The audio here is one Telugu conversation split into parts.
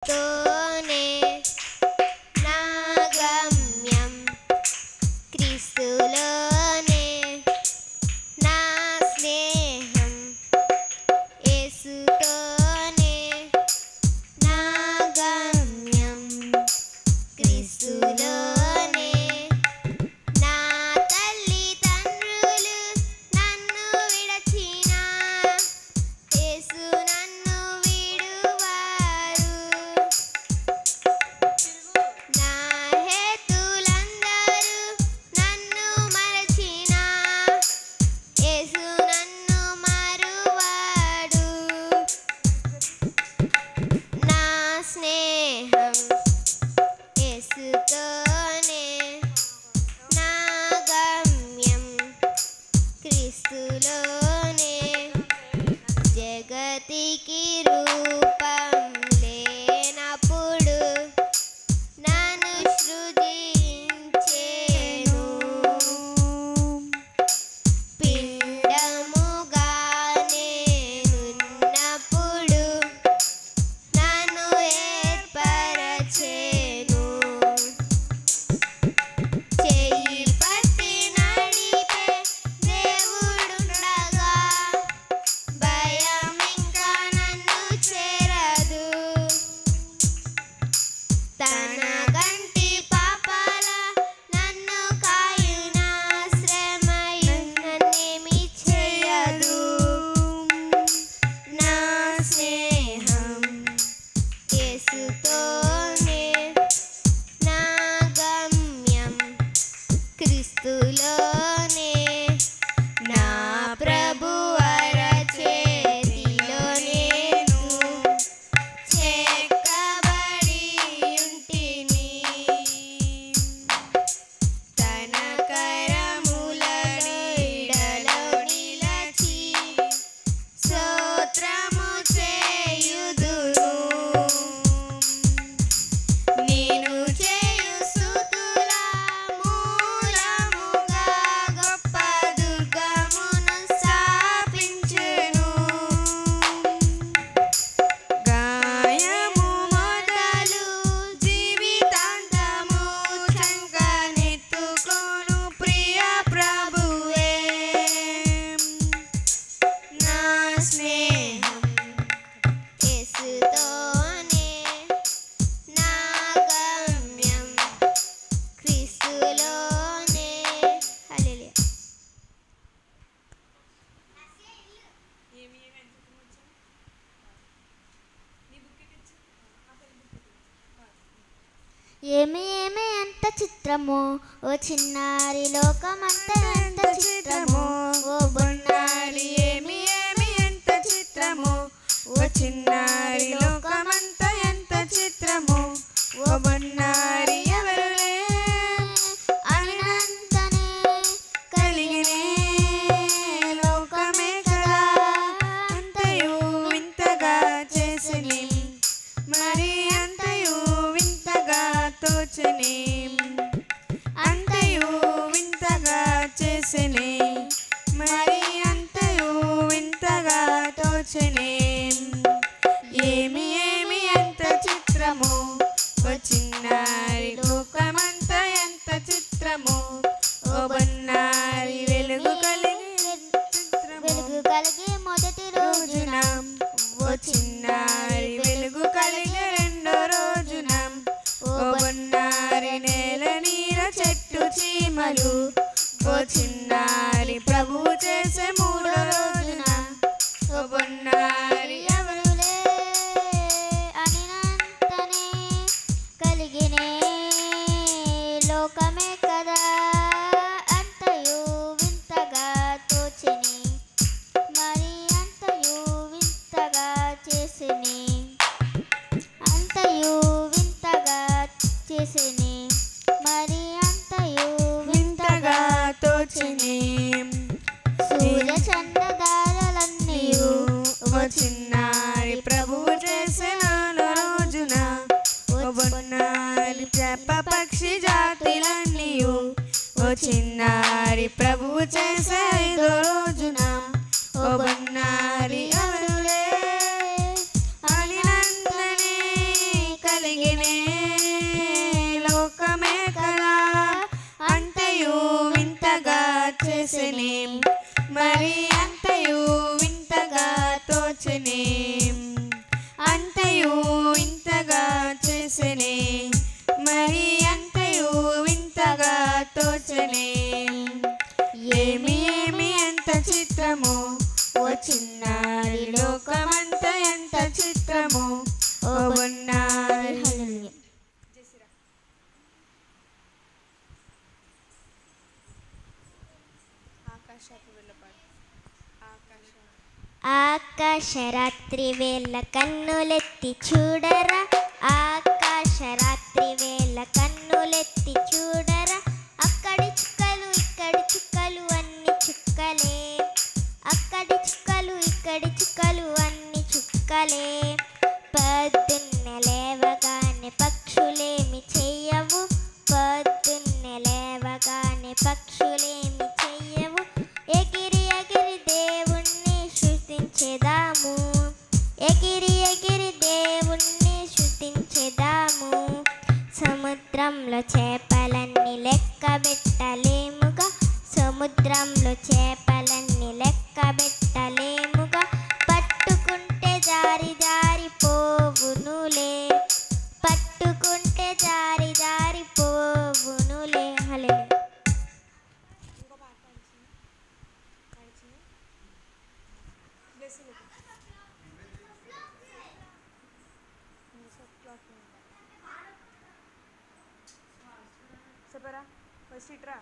తోనే నా గమ్యం క్రీస్తులోనే నా స్నేహం యేసుతోనే నా గమ్యం క్రీస్తులోనే నా తల్లిదండ్రులు నన్ను విడచినా యేసు నన్ను విడువారు నా హేతులందరూ నన్ను మరచినా యేసు నన్ను మరువాడు నా స్నేహం యేసుతోనే నా గమ్యం క్రీస్తులోనే జగతికి రూపం లేనప్పుడు నన్ను సృజించెను పిండముగా నేనున్నప్పుడు నన్ను ఏర్పరచెను చెయ్యి పట్టి నడిపే దేవుడుండగా భయం ఇంకా నన్ను చేరదు తన గంటి పాపాల నన్ను కాయునా శ్రమయు నన్నేమి చేయదు నా స్నేహం యేసుతోనే నా గమ్యం క్రీస్తులోనే నా ప్రభువర చేతిలో నేను చెక్కబడి ఉంటిని తన కరముల నీడలో నిలచి స్తోత్రము చేయుదును నేను చేయు స్తుతుల మూలముగా గొప్ప దుర్గమును స్థాపించెను గాయము మొదలు జీవితాంతము చంకనెత్తుకొను ప్రియ ప్రభువే నా స్నేహం యేసుతోనే నా గమ్యం క్రీస్తులోనే హల్లెలూయా ఏమి ఏమి ఎంత చిత్రమో ఓ చిన్నారి లోకమంత ఎంత చిత్రమో ఓ బొన్నారి ఏమి ఏమి ఎంత చిత్రమో ఓ చిన్నారి లోకమంత ఎంత చిత్రమో ఓ బొన్నారి ఎవరులే అనంతనే కలిగినే లోకమే కదా అంతయు వింతగా చేసిని మరి అంతయు వింతగా తోచని అంతయు వింతగా చేసిని మరి అంతయు వింతగా తోచని ఏమి ఏమి ఎంత చిత్రమో ఓ చిన్నారి లోకమంత ఎంత చిత్రమో ఓ బొన్నారి వెలుగు కలిగి చిత్రమో వెలుగు కలిగి మొదటి రోజున ఓ చిన్నారి వెలుగు కలిగే రెండో రోజున ఓ బొన్నారి నేల నీర చెట్టు చీమలు ఓ చిన్నారి ప్రభువు చేసే మూడో రోజున ఓ బొన్నారి ఎవరులే అనినంతనే కలిగినే లోకమే కదా అంతయు వింతగా తోచిని మరి అంతయు వింతగా చేసిని అంతయు వింతగా చేసిని మరి అంతయు వింతగా తోచిని సూర్య చంద్రధారలన్నీయు ఓ చిన్నారి ప్రభువు చేసే నాలుగో రోజున ఓ బొన్నారి చేప పక్షి జాతులన్నీయు ఓ చిన్నారి ప్రభువు చేసే ఐదో రోజున ఓ బొన్నారి ఎవరులే అనినంతనే చేసెనే మరి అంతయు వింతగా తోచెనే అంతయు వింతగా చేసెనే మరి అంతయు వింతగా తోచెనే ఏమి ఏమి ఎంత చిత్రమో ఓ చిన్నారి లోకమంత ఎంత చిత్రమో ఓ బొన్నారి. ఆకాశరాత్రి వేళ కన్నులెత్తి చూడరా ఆకాశరాత్రి వేళ కన్నులెత్తి చూడరా అక్కడి చుక్కలు ఇక్కడి చుక్కలు అన్ని చుక్కలే అక్కడి చుక్కలు ఇక్కడి చుక్కలు అన్ని చుక్కలే పొద్దున్నే లేవగానే పక్షులేమి చెయ్యవు పొద్దున్నే లేవగానే పక్షులేమి చెయ్యవు ఎగిరి ఎగిరి దేవుణ్ణి సృష్టించేదాము ఎగిరి ఎగిరి దేవుణ్ణి సృష్టించేదాము సముద్రంలో చేపలన్నీ లెక్క పెట్టలేముగా సముద్రంలో చేపలన్నీ లెక్క పెట్టలేముగా పట్టుకుంటే జారి జారి పోవునులే పట్టుకుంటే జారి జారి పోవునులే. హల్లెలూయా. చెప్పరా ఫస్ట్ ఇట్రా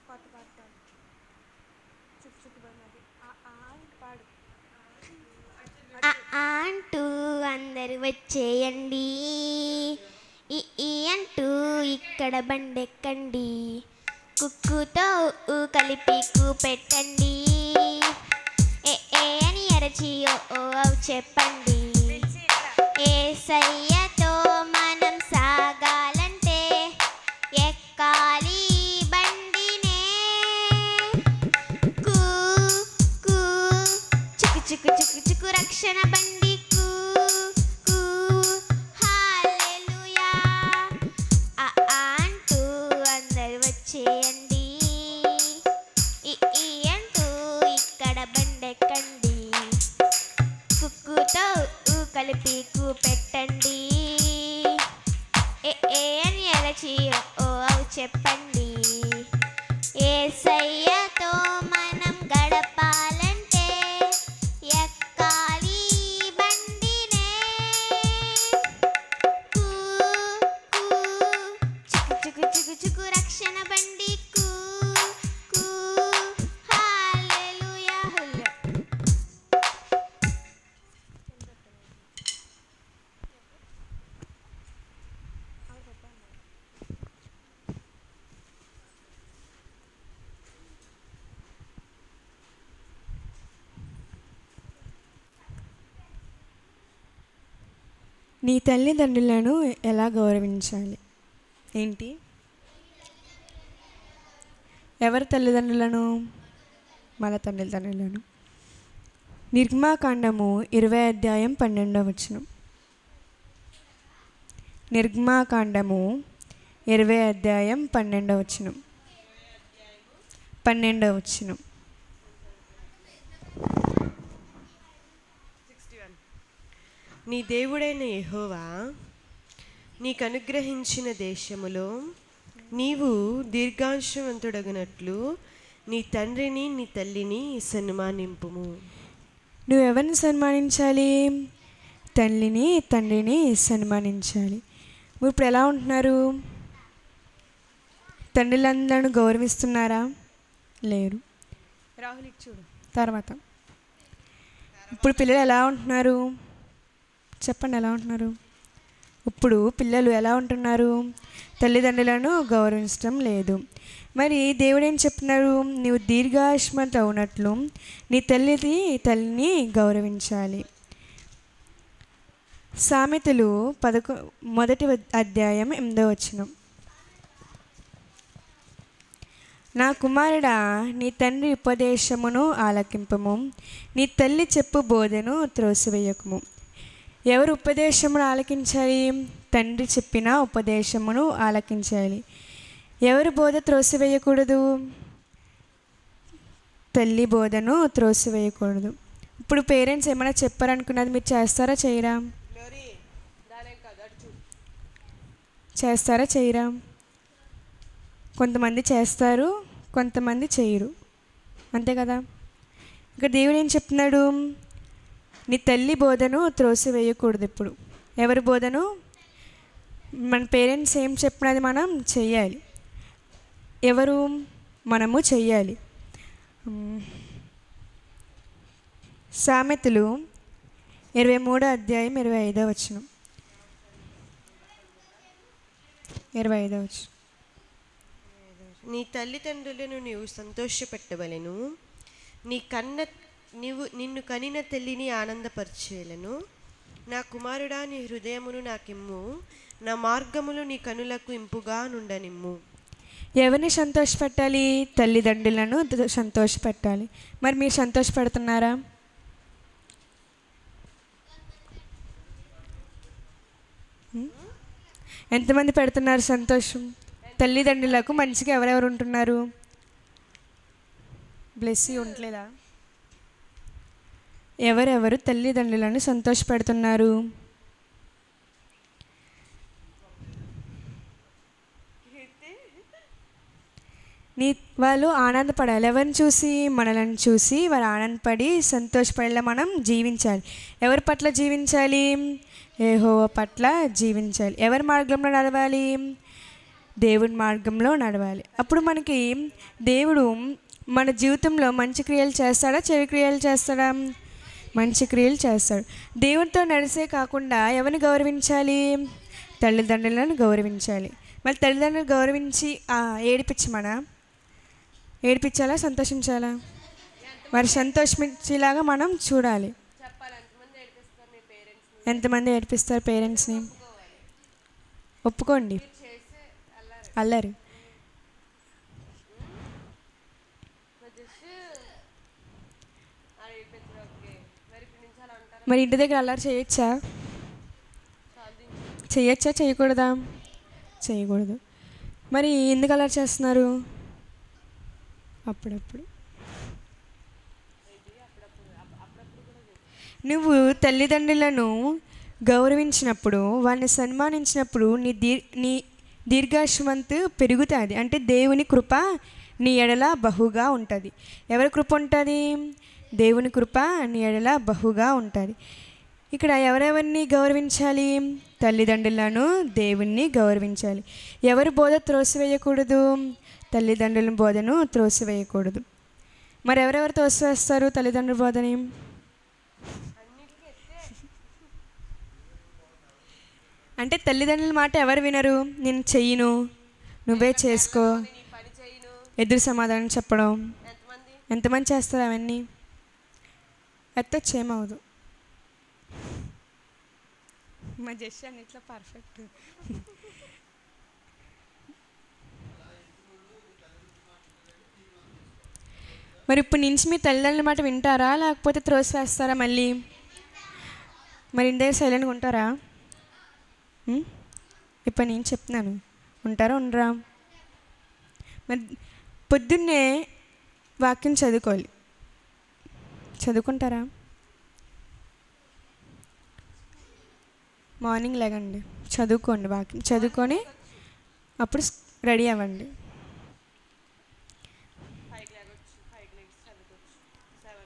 పాట పాడతాను చుక్కు చుక్కు బన్నది పాడు అంటూ అందరు వచ్చేయండి ఈ అంటూ ఇక్కడ బండెక్కండి కుక్కుతో కలిపి పెట్టండి ఏ అని అరచి ఓ చెప్పండి ఏసయ్యతో మనం సాగాలంటే ఎక్కాలి బండినే కూ కూ చుక్కు చుక్కు చుక్కు చుక్కు రక్షణ బండి కూ కూ హల్లెలూయా అంటూ అందరు వచ్చేయండి ఈ అంటూ ఇక్కడ బండెక్కండి కుక్కుతో కలిపి పెట్టండి ఏ అని అరచి ఓ చెప్పండి యేసయ్యతో మనం గడపాలంటే ఎక్కాలి బండినే కూ కూ చుకు చుకు చుకు చుకు రక్షణ బండి కూ కూ హల్లెలూయా. నీ తల్లిదండ్రులను ఎలా గౌరవించాలి ఏంటి ఎవరి తల్లిదండ్రులను మన తల్లిదండ్రులను నిర్గమాకాండము 20 అధ్యాయం 12వ వచనం నిర్గమాకాండము 20 అధ్యాయం 12వ వచనం 12వ వచనం నీ దేవుడైన యెహోవా నీకు అనుగ్రహించిన దేశములో నీవు దీర్ఘాయుష్మంతుడగునట్లు నీ తండ్రిని నీ తల్లిని సన్మానింపుము. నువ్వెవరిని సన్మానించాలి? తల్లిని తండ్రిని సన్మానించాలి. మీరు ఇప్పుడు ఎలా ఉంటున్నారు? తండ్రులందరూ గౌరవిస్తున్నారా? లేరు. రాహుల్ చూడు తర్వాత. ఇప్పుడు పిల్లలు ఎలా ఉంటున్నారు? చెప్పండి, ఎలా ఉంటున్నారు? ఇప్పుడు పిల్లలు ఎలా ఉంటున్నారు? తల్లిదండ్రులను గౌరవించడం లేదు. మరి దేవుడు ఏం చెప్తున్నారు? నీవు దీర్ఘాయుష్మంత అవునట్లు నీ తల్లిని గౌరవించాలి. సామెతలు 1 అధ్యాయం 8వ వచనం. నా కుమారుడా, నీ తండ్రి ఉపదేశమును ఆలకింపము, నీ తల్లి చెప్పు బోధను త్రోసివేయకము. ఎవరు ఉపదేశమును ఆలకించాలి? తండ్రి చెప్పిన ఉపదేశమును ఆలకించాలి. ఎవరి బోధ త్రోసివేయకూడదు? తల్లి బోధను త్రోసివేయకూడదు. ఇప్పుడు పేరెంట్స్ ఏమైనా చెప్పారనుకున్నది మీరు చేస్తారా చేయరా? చేస్తారా చేయరా? కొంతమంది చేస్తారు, కొంతమంది చేయరు, అంతే కదా. ఇక్కడ దేవుడు ఏం చెప్తున్నాడు? నీ తల్లి బోధను త్రోసివేయకూడదు. ఇప్పుడు ఎవరి బోధను? మన పేరెంట్స్ ఏం చెప్పినది మనం చెయ్యాలి. ఎవరు? మనము చెయ్యాలి. సామెతలు 23:25. 25. నీ తల్లిదండ్రులను నీవు సంతోషపెట్టవలెను, నిన్ను కనిన తల్లిని ఆనందపరచేలను. నా కుమారుడా, నీ హృదయమును నాకిమ్ము, నా మార్గములు నీ కనులకు ఇంపుగా నుండనిమ్ము. ఎవరిని సంతోషపెట్టాలి? తల్లిదండ్రులను సంతోషపెట్టాలి. మరి మీరు సంతోషపెడుతున్నారా? ఎంతమంది పెడుతున్నారు సంతోషం? తల్లిదండ్రులకు మంచిగా ఎవరెవరు ఉంటున్నారు? బ్లెస్సీ ఉండలేదా? ఎవరెవరు తల్లిదండ్రులను సంతోషపెడుతున్నారు? వాళ్ళు ఆనందపడాలి. ఎవరిని చూసి? మనలను చూసి వారు ఆనందపడి సంతోషపడేలా మనం జీవించాలి. ఎవరి పట్ల జీవించాలి? యెహోవా పట్ల జీవించాలి. ఎవరి మార్గంలో నడవాలి? దేవుని మార్గంలో నడవాలి. అప్పుడు మనకి దేవుడు మన జీవితంలో మంచి క్రియలు చేస్తాడా, చెడు క్రియలు చేస్తాడా? మంచి క్రియలు చేస్తాడు. దేవునితో నడిసే కాకుండా ఎవరిని గౌరవించాలి? తల్లిదండ్రులను గౌరవించాలి. మళ్ళీ తల్లిదండ్రులను గౌరవించి ఏడిపించాలా, సంతోషించాలా? వారు సంతోషించేలాగా మనం చూడాలి. ఎంతమంది ఏడిపిస్తారు పేరెంట్స్ని? ఒప్పుకోండి. అల్లరి. మరి ఇంటి దగ్గర అల్లరి చేయొచ్చా? చేయకూడదా? చేయకూడదు. మరి ఎందుకు అల్లరి చేస్తున్నారు? అప్పుడప్పుడు. నువ్వు తల్లిదండ్రులను గౌరవించినప్పుడు, వాళ్ళని సన్మానించినప్పుడు నీ దీర్ఘాయుష్మంతు పెరుగుతుంది. అంటే దేవుని కృప నీ ఎడల బహుగా ఉంటుంది. ఎవరి కృప ఉంటుంది? దేవుని కృప నీ ఎడల బహుగా ఉంటుంది. ఇక్కడ ఎవరెవరిని గౌరవించాలి? తల్లిదండ్రులను, దేవుణ్ణి గౌరవించాలి. ఎవరి బోధ త్రోసివేయకూడదు? తల్లిదండ్రుల బోధను త్రోసివేయకూడదు. మరి ఎవరెవరు త్రోసివేస్తారు తల్లిదండ్రుల బోధని? అంటే తల్లిదండ్రుల మాట ఎవరు వినరు? నేను చెయ్యను, నువ్వే చేసుకో, ఎదురు సమాధానం చెప్పడం. ఎంతమంది చేస్తారు అవన్నీ? ఎత్తొచ్చేమవుదు. మా జస్ట్ అన్నిట్లో పర్ఫెక్ట్. మరి ఇప్పుడు నుంచి మీ తల్లిదండ్రుల మాట వింటారా, లేకపోతే త్రోసివేస్తారా మళ్ళీ? మరి ఇంటి దగ్గర సైలెంట్గా ఉంటారా? ఇప్పుడు నేను చెప్తున్నాను, ఉంటారా ఉండరా? మరి పొద్దున్నే వాక్యం చదువుకోవాలి. చదువుకుంటారా? మార్నింగ్ లేకండి, చదువుకోండి. వాక్యం చదువుకొని అప్పుడు రెడీ అవ్వండి.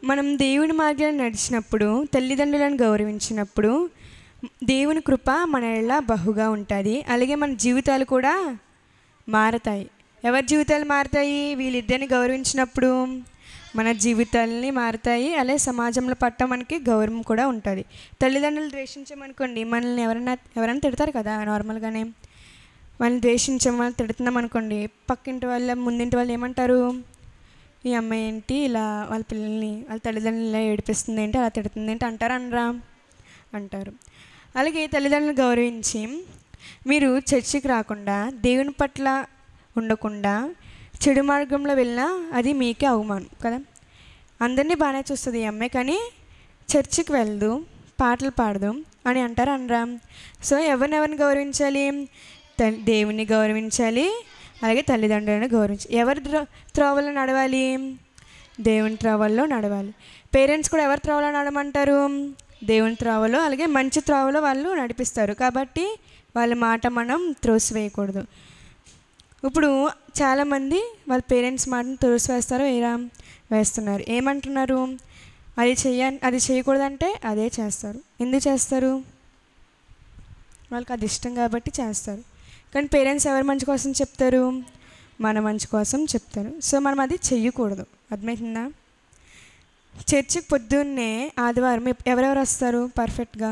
మనం దేవుని మార్గాన్ని నడిచినప్పుడు, తల్లిదండ్రులను గౌరవించినప్పుడు దేవుని కృప మన ఎలా బహుగా ఉంటుంది. అలాగే మన జీవితాలు కూడా మారతాయి. ఎవరి జీవితాలు మారతాయి? వీళ్ళిద్దరిని గౌరవించినప్పుడు మన జీవితాలని మారతాయి. అలాగే సమాజంలో పట్ల మనకి గౌరవం కూడా ఉంటుంది. తల్లిదండ్రులు ద్వేషించామనుకోండి, మనల్ని ఎవరైనా తిడతారు కదా నార్మల్గానే. వాళ్ళని ద్వేషించామని తిడుతున్నాం అనుకోండి, పక్కింటి వాళ్ళ ముందింటి వాళ్ళు ఏమంటారు? ఈ అమ్మాయి ఏంటి ఇలా వాళ్ళ పిల్లల్ని, వాళ్ళ తల్లిదండ్రులు ఇలా ఏడిపిస్తుంది ఏంటి, అలా తిడుతుంది ఏంటి అంటారా? అనరా? అంటారు. అలాగే తల్లిదండ్రులను గౌరవించి మీరు చర్చికి రాకుండా, దేవుని పట్ల ఉండకుండా చెడు మార్గంలో వెళ్ళినా అది మీకే అవమానం కదా. అందరినీ బాగానే చూస్తుంది ఈ అమ్మాయి, కానీ చర్చికి వెళ్దు, పాటలు పాడదు, అని అంటారు అనరా? సో ఎవరిని గౌరవించాలి? దేవుని గౌరవించాలి, అలాగే తల్లిదండ్రులను గౌరవించాలి. ఎవరి త్రోవలో నడవాలి? దేవుని త్రోవల్లో నడవాలి. పేరెంట్స్ కూడా ఎవరి త్రోవలో నడమంటారు? దేవుని త్రోవలో, అలాగే మంచి త్రోవలో వాళ్ళు నడిపిస్తారు. కాబట్టి వాళ్ళ మాట మనం త్రోసివేయకూడదు. ఇప్పుడు చాలామంది వాళ్ళ పేరెంట్స్ మాటను త్రోసివేస్తారో వేస్తున్నారు. ఏమంటున్నారు? అది చేయకూడదంటే అదే చేస్తారు. ఎందుకు చేస్తారు? వాళ్ళకి అది ఇష్టం కాబట్టి చేస్తారు. కానీ పేరెంట్స్ ఎవరి మంచి కోసం చెప్తారు? మన మంచి కోసం చెప్తారు. సో మనం అది చెయ్యకూడదు. అర్థమవుతుందా? చర్చికి పొద్దున్నే ఆదివారం ఎవరెవరు వస్తారు పర్ఫెక్ట్గా?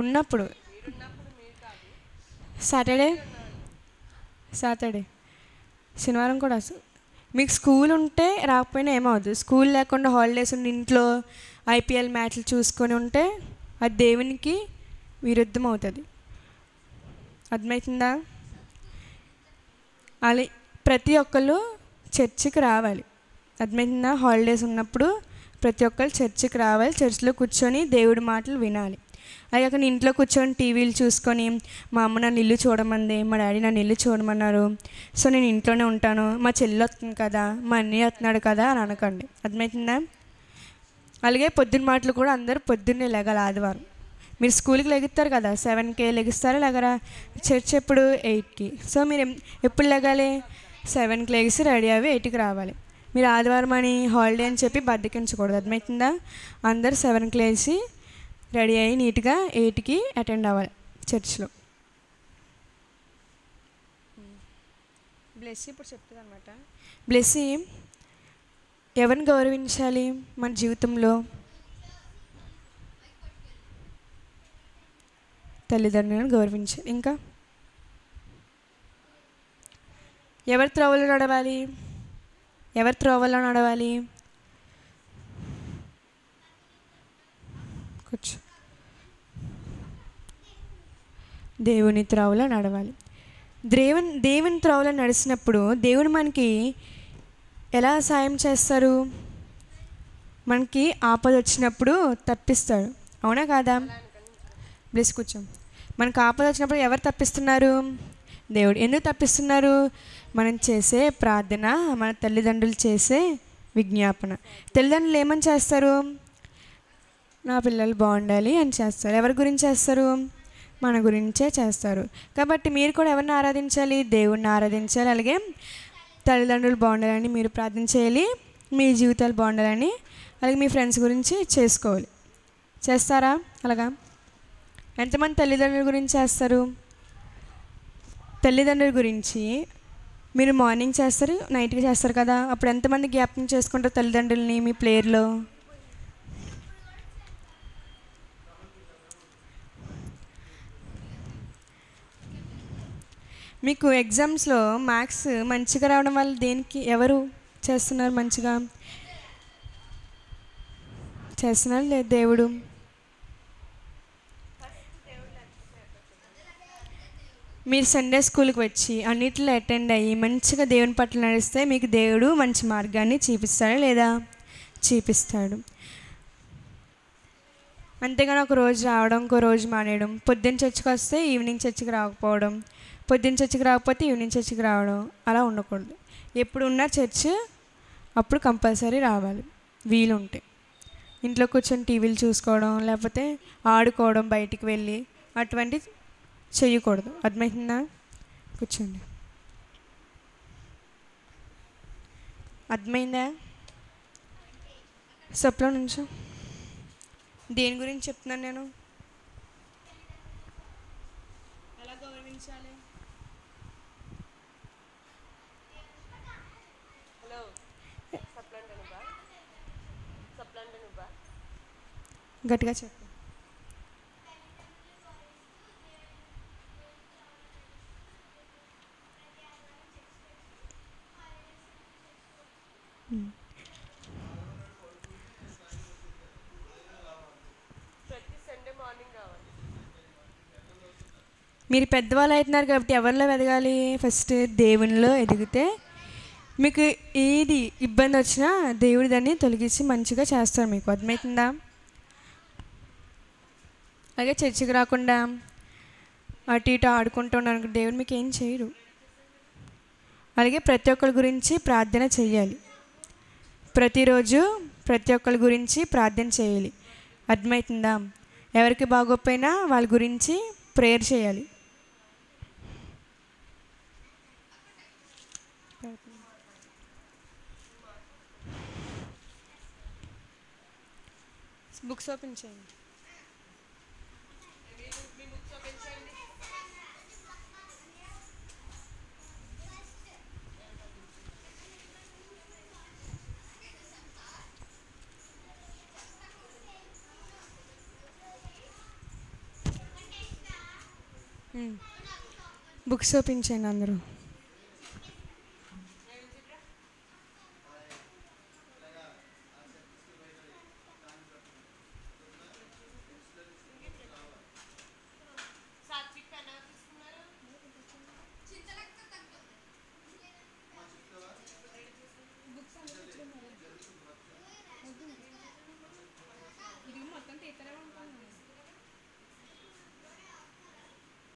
ఉన్నప్పుడు సాటర్డే శనివారం కూడా వస్తుంది. మీకు స్కూల్ ఉంటే రాకపోయినా ఏమవుతుంది. స్కూల్ లేకుండా హాలిడేస్ ఉండి ఇంట్లో ఐపీఎల్ మ్యాచ్లు చూసుకొని ఉంటే అది దేవునికి విరుద్ధం అవుతుంది. అర్థమవుతుందా? అలా ప్రతి ఒక్కళ్ళు చర్చికి రావాలి. అర్థమవుతుందా? హాలిడేస్ ఉన్నప్పుడు ప్రతి ఒక్కళ్ళు చర్చికి రావాలి. చర్చిలో కూర్చొని దేవుడి మాటలు వినాలి. అలాగే అక్కడ ఇంట్లో కూర్చొని టీవీలు చూసుకొని మా అమ్మ నన్ను ఇల్లు చూడమంది, మా డాడీ నన్ను ఇల్లు చూడమన్నారు, సో నేను ఇంట్లోనే ఉంటాను, మా చెల్లి వస్తుంది కదా, మా అన్నయ్య వస్తున్నాడు కదా అని అనకండి. అర్థమవుతుందా? అలాగే పొద్దున్న మాటలు కూడా అందరూ పొద్దున్నే లెగాలి. ఆదివారం మీరు స్కూల్కి లెగుస్తారు కదా, 7కి లెగిస్తారా లెగరా? చర్చ్ ఎప్పుడు 8కి. సో మీరు ఎప్పుడు లెగాలి? 7కి లెగిసి రెడీ అవి 8కి రావాలి. మీరు ఆదివారం అని హాలిడే అని చెప్పి బద్దకించకూడదు. అర్థమవుతుందా? అందరు 7కి లేచి రెడీ అయ్యి నీట్గా 8కి అటెండ్ అవ్వాలి చర్చ్లో. బ్లెస్సీ ఇప్పుడు చెప్తుంది అనమాట. బ్లెస్సీ ఎవరిని గౌరవించాలి మన జీవితంలో? తల్లిదండ్రులను గౌరవించాలి. ఇంకా ఎవరి త్రోవలో నడవాలి? కూర్చో. దేవుని త్రోవలో నడవాలి. దేవుని త్రోవలో నడిచినప్పుడు దేవుడు మనకి ఎలా సాయం చేస్తారు? మనకి ఆపద వచ్చినప్పుడు తప్పిస్తాడు. అవునా కాదా? బ్లెస్ కూర్చోం. మనకు ఆపద వచ్చినప్పుడు ఎవరు తప్పిస్తున్నారు? దేవుడు. ఎందుకు తప్పిస్తున్నారు? మనం చేసే ప్రార్థన, మన తల్లిదండ్రులు చేసే విజ్ఞాపన. తల్లిదండ్రులు ఏమని చేస్తారు? నా పిల్లలు బాగుండాలి అని చేస్తారు. ఎవరి గురించి చేస్తారు? మన గురించే చేస్తారు. కాబట్టి మీరు కూడా ఎవరిని ఆరాధించాలి? దేవుణ్ణి ఆరాధించాలి. అలాగే తల్లిదండ్రులు బాగుండాలని మీరు ప్రార్థన చేయాలి. మీ జీవితాలు బాగుండాలని, అలాగే మీ ఫ్రెండ్స్ గురించి చేసుకోవాలి. చేస్తారా అలాగా? ఎంతమంది తల్లిదండ్రుల గురించి చేస్తారు? తల్లిదండ్రుల గురించి మీరు మార్నింగ్ చేస్తారు, నైట్కి చేస్తారు కదా, అప్పుడు ఎంతమంది జ్ఞాపకం చేసుకుంటారు తల్లిదండ్రులని మీ ప్లేయర్లో? మీకు ఎగ్జామ్స్లో మార్క్స్ మంచిగా రావడం వల్ల ఎవరు చేస్తున్నారు? మంచిగా చేస్తున్నారు లేదు దేవుడు. మీరు సండే స్కూల్కి వచ్చి అన్నిట్లో అటెండ్ అయ్యి మంచిగా దేవుని పట్ల నడిస్తే మీకు దేవుడు మంచి మార్గాన్ని చూపిస్తాడా లేదా? చూపిస్తాడు. అంతేగాని ఒక రోజు రావడం, ఇంకో రోజు మానేయడం, పొద్దున్న చర్చికి వస్తే ఈవినింగ్ చర్చికి రాకపోవడం, పొద్దున్న చర్చికి రాకపోతే ఈవినింగ్ చర్చికి రావడం, అలా ఉండకూడదు. ఎప్పుడు ఉన్న చర్చ్ అప్పుడు కంపల్సరీ రావాలి వీలుంటే. ఇంట్లో కూర్చొని టీవీలు చూసుకోవడం, లేకపోతే ఆడుకోవడం, బయటికి వెళ్ళి అటువంటి చెయ్యకూడదు. అర్థమవుతుందా? కూర్చోండి. అర్థమైందా? సప్లో నుంచో దేని గురించి చెప్తున్నాను నేను? ఎలా గౌరవించాలి? గట్టిగా చెప్పు. మీరు పెద్దవాళ్ళు అవుతున్నారు కాబట్టి ఎవరిలో ఎదగాలి? ఫస్ట్ దేవునిలో ఎదిగితే మీకు ఏది ఇబ్బంది వచ్చినా దేవుడు దాన్ని తొలగించి మంచిగా చేస్తారు. మీకు అర్థమవుతుందా? అలాగే చర్చికి రాకుండా అటు ఇటు ఆడుకుంటూ ఉన్నారు, దేవుడు మీకు ఏం చేయరు. అలాగే ప్రతి ఒక్కరి గురించి ప్రార్థన చేయాలి. ప్రతిరోజు ప్రతి ఒక్కరి గురించి ప్రార్థన చేయాలి. అర్థమవుతుందా? ఎవరికి బాగోకపోయినా వాళ్ళ గురించి ప్రేయర్ చేయాలి. బుక్స్ ఓపెన్ చేయండి. బుక్స్ ఓపెన్ చేయండి అందరూ.